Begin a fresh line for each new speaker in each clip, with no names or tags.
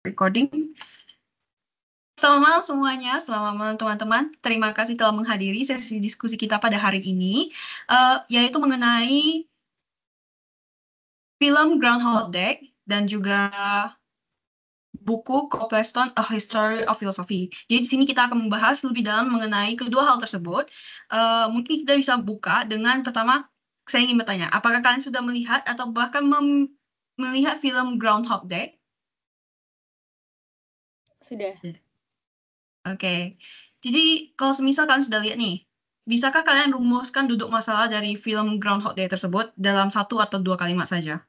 Recording. Selamat malam semuanya, selamat malam teman-teman. Terima kasih telah menghadiri sesi diskusi kita pada hari ini, yaitu mengenai film Groundhog Day dan juga buku Copplestone, A History of Philosophy. Jadi di sini kita akan membahas lebih dalam mengenai kedua hal tersebut. Mungkin kita bisa buka dengan pertama, saya ingin bertanya, apakah kalian sudah melihat atau bahkan melihat film Groundhog Day?
Sudah.
Oke. Jadi kalau semisal kalian sudah lihat nih, bisakah kalian rumuskan duduk masalah dari film Groundhog Day tersebut dalam 1 atau 2 kalimat saja?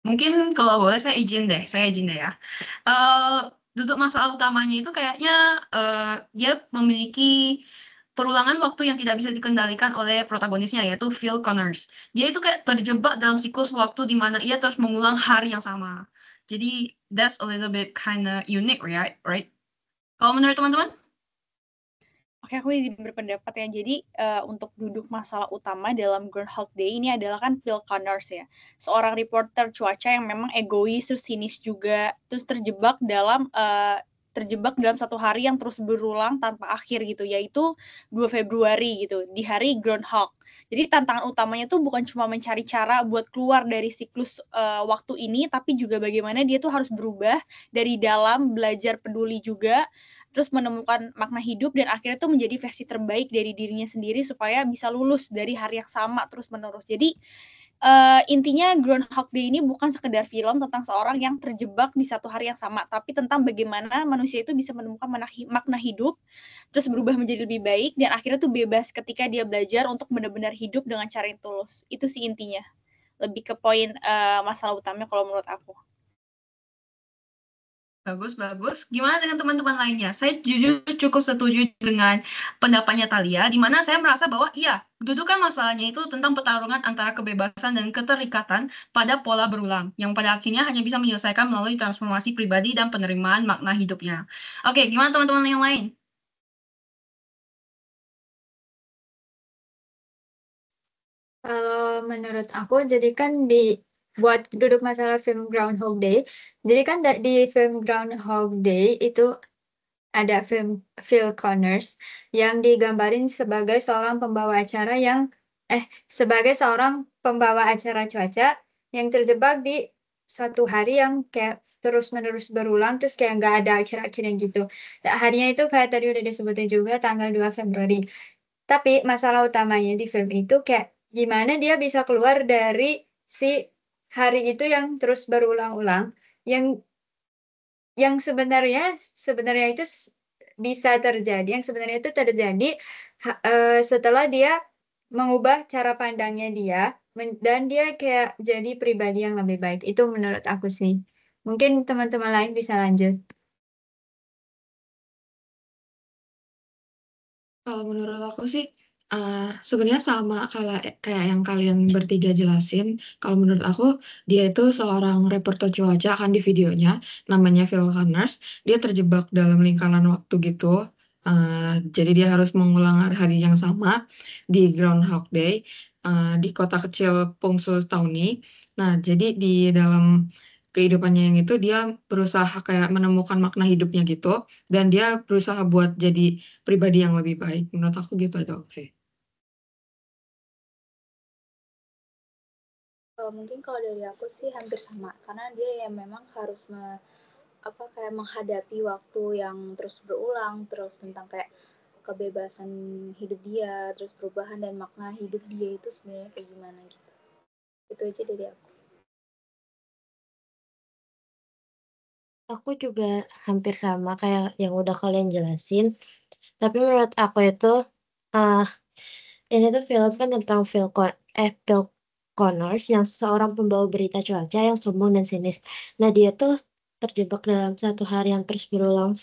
Mungkin kalau boleh saya izin deh ya. Duduk masalah utamanya itu kayaknya dia memiliki perulangan waktu yang tidak bisa dikendalikan oleh protagonisnya, yaitu Phil Connors. Dia itu kayak terjebak dalam siklus waktu di mana ia terus mengulang hari yang sama. Jadi that's a little bit kinda unique, right? Kalau menurut teman-teman?
Oke, aku izin berpendapat ya. Jadi untuk duduk masalah utama dalam Groundhog Day ini adalah kan Phil Connors ya, seorang reporter cuaca yang memang egois, terus sinis juga, terus terjebak dalam satu hari yang terus berulang tanpa akhir gitu, yaitu 2 Februari gitu, di hari Groundhog. Jadi tantangan utamanya tuh bukan cuma mencari cara buat keluar dari siklus waktu ini, tapi juga bagaimana dia tuh harus berubah dari dalam, belajar peduli juga, terus menemukan makna hidup dan akhirnya tuh menjadi versi terbaik dari dirinya sendiri supaya bisa lulus dari hari yang sama terus-menerus. Jadi intinya Groundhog Day ini bukan sekedar film tentang seorang yang terjebak di satu hari yang sama, tapi tentang bagaimana manusia itu bisa menemukan makna hidup, terus berubah menjadi lebih baik, dan akhirnya tuh bebas ketika dia belajar untuk benar-benar hidup dengan cara yang tulus. Itu sih intinya. Lebih ke poin masalah utamanya kalau menurut aku.
Bagus. Gimana dengan teman-teman lainnya? Saya jujur cukup setuju dengan pendapatnya Thalia, di mana saya merasa bahwa iya, dudukan masalahnya itu tentang pertarungan antara kebebasan dan keterikatan pada pola berulang, yang pada akhirnya hanya bisa menyelesaikan melalui transformasi pribadi dan penerimaan makna hidupnya. Oke, gimana teman-teman yang lain?
Kalau menurut aku, jadi kan buat duduk masalah film Groundhog Day, jadi kan di film Groundhog Day itu ada Phil Connors yang digambarin sebagai seorang pembawa acara sebagai seorang pembawa acara cuaca yang terjebak di satu hari yang kayak terus-menerus berulang, terus kayak nggak ada akhir-akhirnya gitu. Harinya itu kayak tadi udah disebutin juga tanggal 2 Februari. Tapi masalah utamanya di film itu kayak gimana dia bisa keluar dari si hari itu yang terus berulang-ulang, yang sebenarnya itu bisa terjadi, yang sebenarnya itu terjadi setelah dia mengubah cara pandangnya dia dan dia kayak jadi pribadi yang lebih baik. Itu menurut aku sih. Mungkin teman-teman lain bisa lanjut.
Kalau menurut aku sih sebenarnya sama kayak yang kalian bertiga jelasin. Kalau menurut aku dia itu seorang reporter cuaca kan di videonya namanya Phil Connors. Dia terjebak dalam lingkaran waktu gitu. Jadi dia harus mengulang hari yang sama di Groundhog Day di kota kecil Punxsutawney. Nah, jadi di dalam kehidupannya yang itu dia berusaha kayak menemukan makna hidupnya gitu dan dia berusaha buat jadi pribadi yang lebih baik. Menurut aku gitu aja sih.
Mungkin kalau dari aku sih hampir sama, karena dia yang memang harus kayak menghadapi waktu yang terus berulang, terus tentang kayak kebebasan hidup dia, terus perubahan dan makna hidup dia itu sebenarnya kayak gimana gitu. Itu aja dari aku.
Aku juga hampir sama kayak yang udah kalian jelasin. Tapi menurut aku itu, ini tuh film kan tentang Phil Connors yang seorang pembawa berita cuaca yang sombong dan sinis. Nah, dia tuh terjebak dalam satu hari yang terus berulang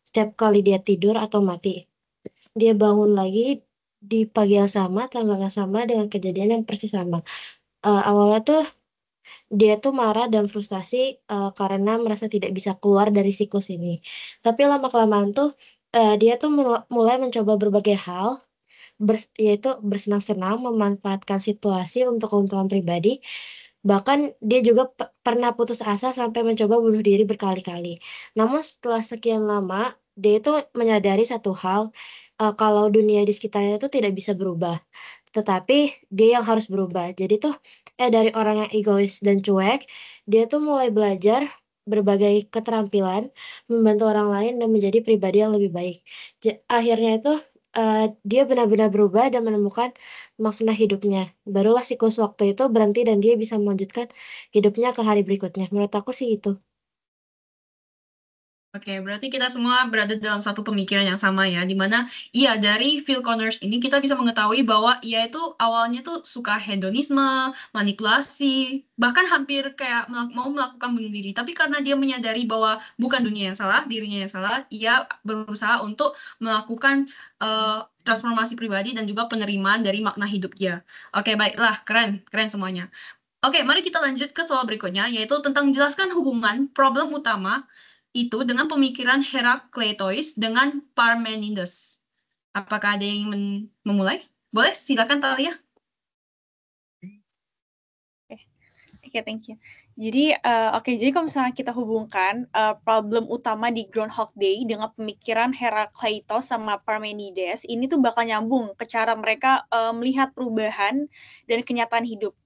setiap kali dia tidur atau mati. Dia bangun lagi di pagi yang sama, tanggal yang sama, dengan kejadian yang persis sama. Awalnya tuh dia tuh marah dan frustasi karena merasa tidak bisa keluar dari siklus ini. Tapi lama-kelamaan tuh dia tuh mulai mencoba berbagai hal yaitu bersenang-senang memanfaatkan situasi untuk keuntungan pribadi. Bahkan dia juga pernah putus asa sampai mencoba bunuh diri berkali-kali. Namun setelah sekian lama, dia itu menyadari satu hal, kalau dunia di sekitarnya itu tidak bisa berubah, tetapi dia yang harus berubah. Jadi tuh, dari orang yang egois dan cuek, dia tuh mulai belajar berbagai keterampilan, membantu orang lain dan menjadi pribadi yang lebih baik. Akhirnya itu, dia benar-benar berubah dan menemukan makna hidupnya. Barulah siklus waktu itu berhenti dan dia bisa melanjutkan hidupnya ke hari berikutnya. Menurut aku sih itu.
Oke, berarti kita semua berada dalam satu pemikiran yang sama ya, di mana iya dari Phil Connors ini kita bisa mengetahui bahwa ia itu awalnya tuh suka hedonisme, manipulasi, bahkan hampir kayak mau melakukan bunuh diri. Tapi karena dia menyadari bahwa bukan dunia yang salah, dirinya yang salah, ia berusaha untuk melakukan transformasi pribadi dan juga penerimaan dari makna hidup dia. Oke, baiklah, keren semuanya. Oke, mari kita lanjut ke soal berikutnya, yaitu tentang jelaskan hubungan problem utama itu dengan pemikiran Herakleitos dengan Parmenides. Apakah ada yang memulai? Boleh, silakan Talia.
Oke, thank you. Jadi, jadi kalau misalnya kita hubungkan problem utama di Groundhog Day dengan pemikiran Herakleitos sama Parmenides, ini tuh bakal nyambung ke cara mereka melihat perubahan dan kenyataan hidup.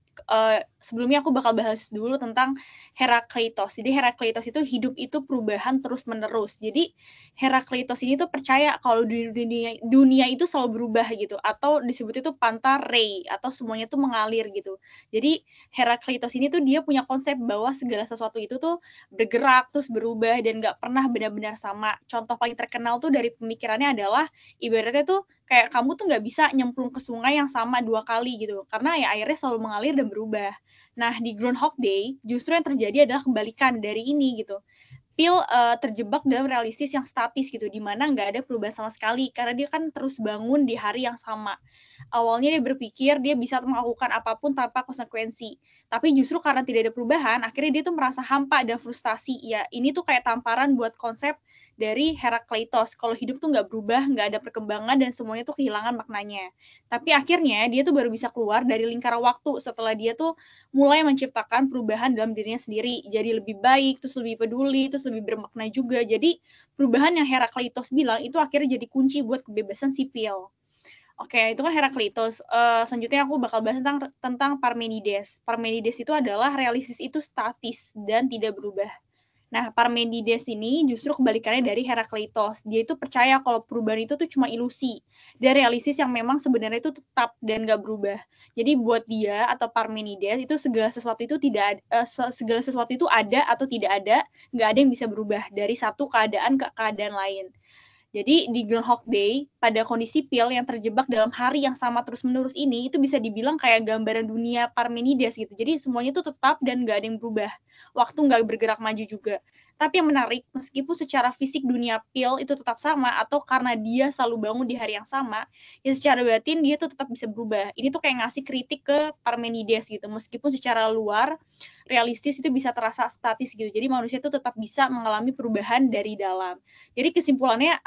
Sebelumnya aku bakal bahas dulu tentang Herakleitos. Jadi Herakleitos itu hidup itu perubahan terus-menerus. Jadi Herakleitos ini tuh percaya kalau dunia itu selalu berubah gitu, atau disebut itu panta rei, atau semuanya tuh mengalir gitu. Jadi Herakleitos ini tuh dia punya konsep bahwa segala sesuatu itu tuh bergerak terus berubah dan nggak pernah benar-benar sama. Contoh paling terkenal tuh dari pemikirannya adalah ibaratnya tuh kayak kamu tuh nggak bisa nyemplung ke sungai yang sama 2 kali gitu, karena ya airnya selalu mengalir dan berubah. Nah, di Groundhog Day, justru yang terjadi adalah kebalikan dari ini gitu. Phil terjebak dalam realistis yang statis gitu, di mana nggak ada perubahan sama sekali, karena dia kan terus bangun di hari yang sama. Awalnya dia berpikir dia bisa melakukan apapun tanpa konsekuensi, tapi justru karena tidak ada perubahan, akhirnya dia tuh merasa hampa dan frustasi. Ya, ini tuh kayak tamparan buat konsep dari Herakleitos, kalau hidup tuh nggak berubah, nggak ada perkembangan, dan semuanya tuh kehilangan maknanya. Tapi akhirnya dia tuh baru bisa keluar dari lingkaran waktu setelah dia tuh mulai menciptakan perubahan dalam dirinya sendiri, jadi lebih baik, terus lebih peduli, terus lebih bermakna juga. Jadi perubahan yang Herakleitos bilang itu akhirnya jadi kunci buat kebebasan sipil. Oke, itu kan Herakleitos. Selanjutnya aku bakal bahas tentang Parmenides. Parmenides itu adalah realistis itu statis dan tidak berubah. Nah, Parmenides ini justru kebalikannya dari Herakleitos. Dia itu percaya kalau perubahan itu tuh cuma ilusi. Dan realistis yang memang sebenarnya itu tetap dan nggak berubah. Jadi buat dia atau Parmenides itu segala sesuatu itu segala sesuatu itu ada atau tidak ada, nggak ada yang bisa berubah dari satu keadaan ke keadaan lain. Jadi di Groundhog Day, pada kondisi Phil yang terjebak dalam hari yang sama terus-menerus ini, itu bisa dibilang kayak gambaran dunia Parmenides gitu. Jadi semuanya itu tetap dan nggak ada yang berubah. Waktu nggak bergerak maju juga. Tapi yang menarik, meskipun secara fisik dunia Phil itu tetap sama, atau karena dia selalu bangun di hari yang sama, ya secara batin dia tuh tetap bisa berubah. Ini tuh kayak ngasih kritik ke Parmenides gitu. Meskipun secara luar, realistis itu bisa terasa statis gitu. Jadi manusia itu tetap bisa mengalami perubahan dari dalam. Jadi kesimpulannya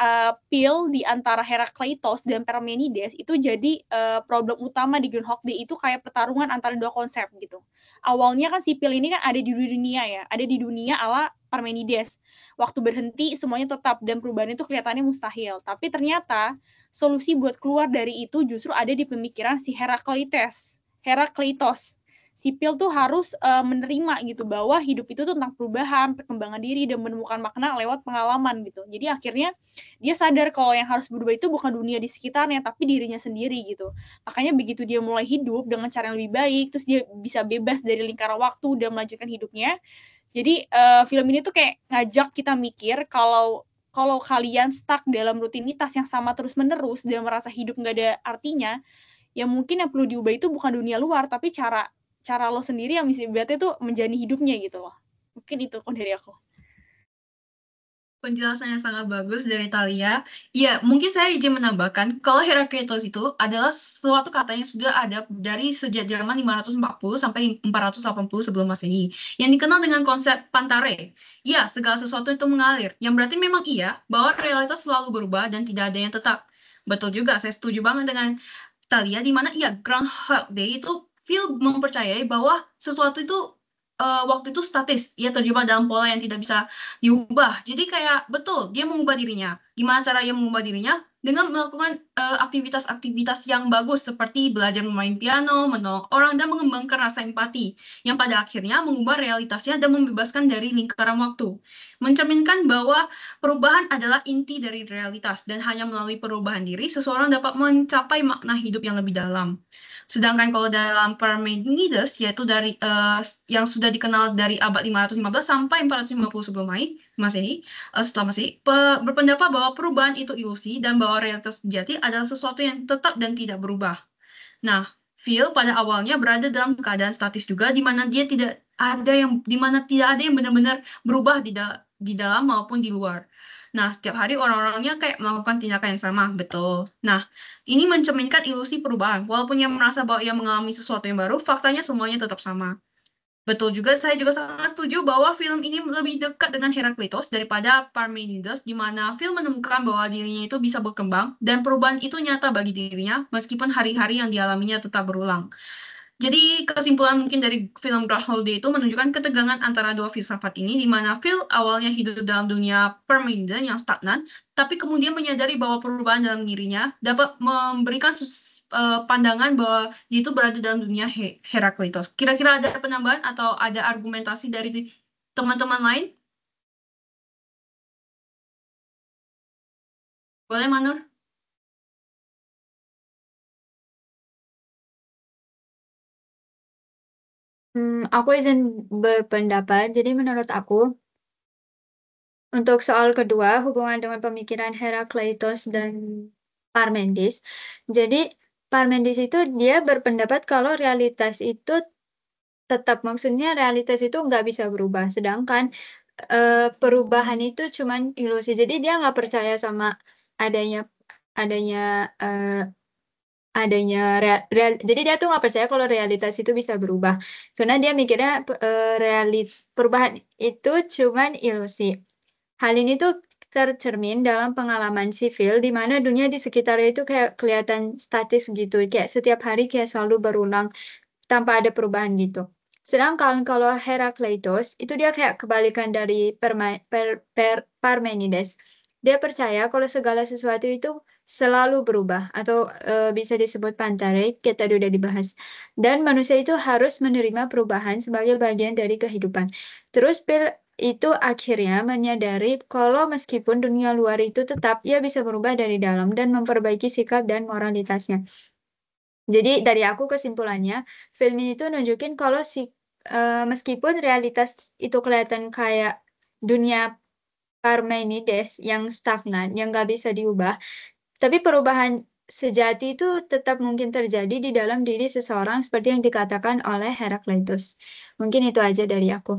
Phil di antara Herakleitos dan Parmenides itu jadi problem utama di Groundhog Day itu kayak pertarungan antara dua konsep gitu. Awalnya kan si Phil ini kan ada di dunia ya, ada di dunia ala Parmenides. Waktu berhenti semuanya tetap dan perubahan itu kelihatannya mustahil. Tapi ternyata solusi buat keluar dari itu justru ada di pemikiran si Herakleitos. Sipil tuh harus menerima gitu bahwa hidup itu tuh tentang perubahan, perkembangan diri, dan menemukan makna lewat pengalaman gitu. Jadi akhirnya dia sadar kalau yang harus berubah itu bukan dunia di sekitarnya, tapi dirinya sendiri gitu. Makanya begitu dia mulai hidup dengan cara yang lebih baik, terus dia bisa bebas dari lingkaran waktu dan melanjutkan hidupnya. Jadi film ini tuh kayak ngajak kita mikir kalau kalian stuck dalam rutinitas yang sama terus-menerus dan merasa hidup nggak ada artinya, ya mungkin yang perlu diubah itu bukan dunia luar, tapi cara lo sendiri yang bisa berarti tuh menjalani hidupnya gitu loh. Mungkin itu dari aku.
Penjelasannya sangat bagus dari Talia. Ya, mungkin saya izin menambahkan, kalau Herakleitos itu adalah suatu kata yang sudah ada dari sejak zaman 540 sampai 480 sebelum Masehi, yang dikenal dengan konsep pantare. Ya, segala sesuatu itu mengalir, yang berarti memang iya, bahwa realitas selalu berubah dan tidak ada yang tetap. Betul juga, saya setuju banget dengan Thalia, di mana Groundhog Day itu Phil mempercayai bahwa sesuatu itu waktu itu statis, ia terjebak dalam pola yang tidak bisa diubah. Jadi kayak betul, dia mengubah dirinya. Gimana cara ia mengubah dirinya? Dengan melakukan aktivitas-aktivitas yang bagus seperti belajar memain piano, menolong orang, dan mengembangkan rasa empati, yang pada akhirnya mengubah realitasnya dan membebaskan dari lingkaran waktu. Mencerminkan bahwa perubahan adalah inti dari realitas, dan hanya melalui perubahan diri, seseorang dapat mencapai makna hidup yang lebih dalam. Sedangkan kalau dalam Parmenides, yaitu dari yang sudah dikenal dari abad 515 sampai 450 sebelum Masehi, setelah Masehi, berpendapat bahwa perubahan itu ilusi dan bahwa realitas sejati adalah sesuatu yang tetap dan tidak berubah. Nah, Phil pada awalnya berada dalam keadaan statis juga, di mana dia tidak ada yang benar-benar berubah di dalam maupun di luar. Nah, setiap hari orang-orangnya kayak melakukan tindakan yang sama, betul. Nah, ini mencerminkan ilusi perubahan. Walaupun ia merasa bahwa ia mengalami sesuatu yang baru, faktanya semuanya tetap sama. Betul juga, saya juga sangat setuju bahwa film ini lebih dekat dengan Herakleitos daripada Parmenides, di mana Phil menemukan bahwa dirinya itu bisa berkembang, dan perubahan itu nyata bagi dirinya, meskipun hari-hari yang dialaminya tetap berulang. Jadi kesimpulan mungkin dari film Groundhog Day itu menunjukkan ketegangan antara dua filsafat ini, di mana Phil awalnya hidup dalam dunia Parmenides yang stagnan, tapi kemudian menyadari bahwa perubahan dalam dirinya dapat memberikan pandangan bahwa dia itu berada dalam dunia Herakleitos. Kira-kira ada penambahan atau ada argumentasi dari teman-teman lain? Boleh, Manur?
Aku izin berpendapat. Jadi menurut aku, untuk soal kedua, hubungan dengan pemikiran Herakleitos dan Parmenides. Jadi Parmenides itu dia berpendapat kalau realitas itu tetap, maksudnya realitas itu nggak bisa berubah. Sedangkan perubahan itu cuman ilusi. Jadi dia nggak percaya sama adanya jadi dia tuh nggak percaya kalau realitas itu bisa berubah. Karena dia mikirnya perubahan itu cuman ilusi. Hal ini tuh tercermin dalam pengalaman sivil di mana dunia di sekitarnya itu kayak kelihatan statis gitu, kayak setiap hari kayak selalu berulang tanpa ada perubahan gitu. Sedangkan kalau Herakleitos itu dia kayak kebalikan dari Parmenides. Dia percaya kalau segala sesuatu itu selalu berubah atau bisa disebut pantarei, kayak tadi udah dibahas. Dan manusia itu harus menerima perubahan sebagai bagian dari kehidupan. Terus itu akhirnya menyadari kalau meskipun dunia luar itu tetap, ia bisa berubah dari dalam dan memperbaiki sikap dan moralitasnya. Jadi dari aku kesimpulannya, film ini tuh nunjukin kalau meskipun realitas itu kelihatan kayak dunia Parmenides yang stagnan, yang nggak bisa diubah, tapi perubahan sejati itu tetap mungkin terjadi di dalam diri seseorang seperti yang dikatakan oleh Herakleitos. Mungkin itu aja dari aku.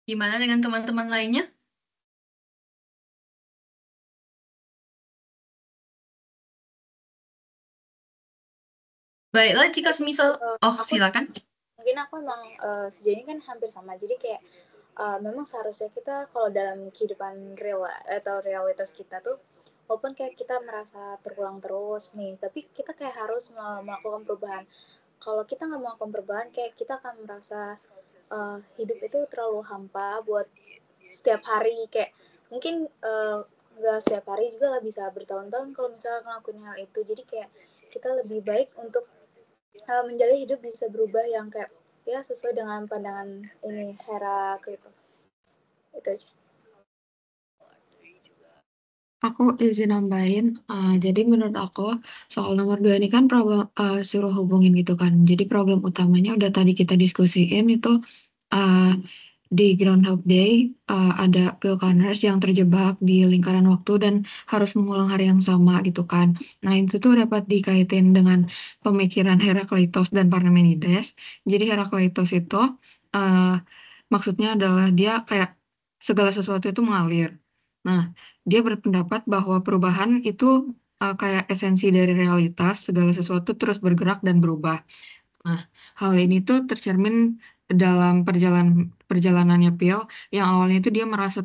Gimana dengan teman-teman lainnya? Baiklah, jika semisal... silakan.
Mungkin aku emang sejauh ini kan hampir sama. Jadi kayak memang seharusnya kita kalau dalam kehidupan real atau realitas kita tuh, walaupun kayak kita merasa terulang terus nih, tapi kita kayak harus melakukan perubahan. Kalau kita nggak melakukan perubahan, kayak kita akan merasa hidup itu terlalu hampa buat setiap hari. Kayak mungkin nggak setiap hari juga lah, bisa bertahun-tahun kalau misalnya ngelakuin hal itu. Jadi kayak kita lebih baik untuk menjalani hidup bisa berubah yang kayak ya sesuai dengan pandangan ini Herakleitos. Itu aja.
Aku izin nambahin, jadi menurut aku soal nomor 2 ini kan problem suruh hubungin gitu kan. Jadi problem utamanya udah tadi kita diskusiin itu di Groundhog Day ada Phil Connors yang terjebak di lingkaran waktu dan harus mengulang hari yang sama gitu kan. Nah itu tuh dapat dikaitin dengan pemikiran Herakleitos dan Parmenides. Jadi Herakleitos itu maksudnya adalah dia kayak segala sesuatu itu mengalir. Nah, dia berpendapat bahwa perubahan itu kayak esensi dari realitas, segala sesuatu terus bergerak dan berubah. Nah, hal ini tuh tercermin dalam perjalanannya Pil, yang awalnya itu dia merasa